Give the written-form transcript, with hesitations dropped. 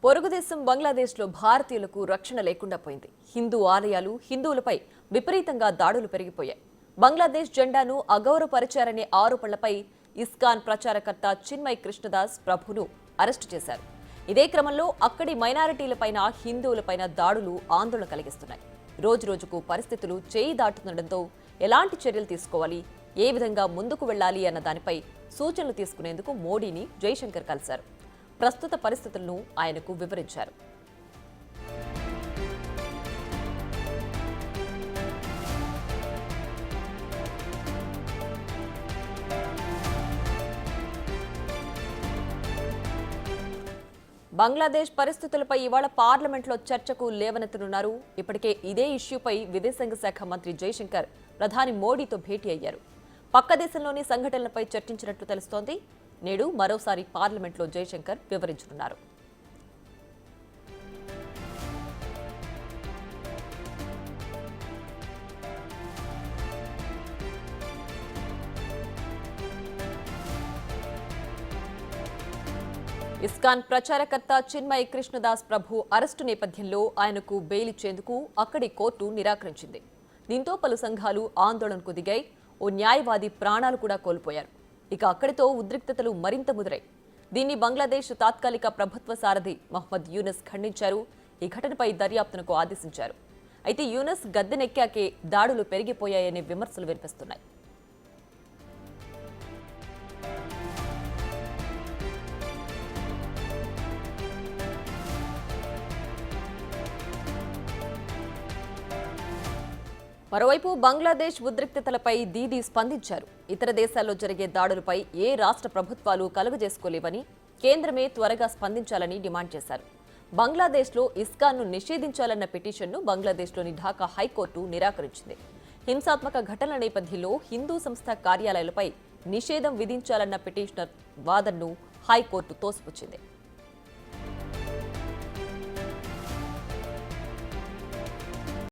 పొరుగుదేశం బంగ్లాదేశ్లో భారతీయులకు రక్షణ లేకుండా పోయింది. హిందూ ఆలయాలు, హిందువులపై విపరీతంగా దాడులు పెరిగిపోయాయి. బంగ్లాదేశ్ జెండాను అగౌరవపరిచారనే ఆరోపణలపై ఇస్కాన్ ప్రచారకర్త చిన్మయ్ కృష్ణదాస్ ప్రభును అరెస్టు చేశారు. ఇదే క్రమంలో అక్కడి మైనారిటీలపైన, హిందువులపైన దాడులు ఆందోళన కలిగిస్తున్నాయి. రోజురోజుకు పరిస్థితులు చేయి దాటుతుండటంతో ఎలాంటి చర్యలు తీసుకోవాలి, ఏ విధంగా ముందుకు వెళ్లాలి అన్న దానిపై సూచనలు తీసుకునేందుకు మోడీని జైశంకర్ కలిశారు. ప్రస్తుత పరిస్థితులను ఆయనకు వివరించారు. బంగ్లాదేశ్ పరిస్థితులపై ఇవాళ పార్లమెంట్లో చర్చకు లేవనెత్తనున్నారు. ఇప్పటికే ఇదే ఇష్యూపై విదేశాంగ శాఖ మంత్రి జైశంకర్ ప్రధాని మోడీతో భేటీ అయ్యారు. పక్క దేశంలోని సంఘటనలపై చర్చించినట్లు తెలుస్తోంది. నేడు మరోసారి పార్లమెంట్లో జైశంకర్ వివరించనున్నారు. ఇస్కాన్ ప్రచారకర్త చిన్మయ్ కృష్ణదాస్ ప్రభు అరెస్టు నేపథ్యంలో ఆయనకు బెయిల్ ఇచ్చేందుకు అక్కడి కోర్టు నిరాకరించింది. దీంతో పలు సంఘాలు ఆందోళనకు దిగాయి. ఓ న్యాయవాది ప్రాణాలు కూడా కోల్పోయారు. ఇక అక్కడితో ఉద్రిక్తతలు మరింత ముదిరాయి. దీన్ని బంగ్లాదేశ్ తాత్కాలిక ప్రభుత్వ సారథి మహ్మద్ యూనస్ ఖండించారు. ఈ ఘటనపై దర్యాప్తునకు ఆదేశించారు. అయితే యూనస్ గద్దెనెక్కాకే దాడులు పెరిగిపోయాయనే విమర్శలు వినిపిస్తున్నాయి. మరోవైపు బంగ్లాదేశ్ ఉద్రిక్తతలపై దీదీ స్పందించారు. ఇతర దేశాల్లో జరిగే దాడులపై ఏ రాష్ట్ర ప్రభుత్వాలు కలుగజేసుకోలేవని, కేంద్రమే త్వరగా స్పందించాలని డిమాండ్ చేశారు. బంగ్లాదేశ్లో ఇస్కాన్ను నిషేధించాలన్న పిటిషన్ను బంగ్లాదేశ్లోని ఢాకా హైకోర్టు నిరాకరించింది. హింసాత్మక ఘటనల నేపథ్యంలో హిందూ సంస్థ కార్యాలయాలపై నిషేధం విధించాలన్న పిటిషనర్ వాదనను హైకోర్టు తోసిపుచ్చింది.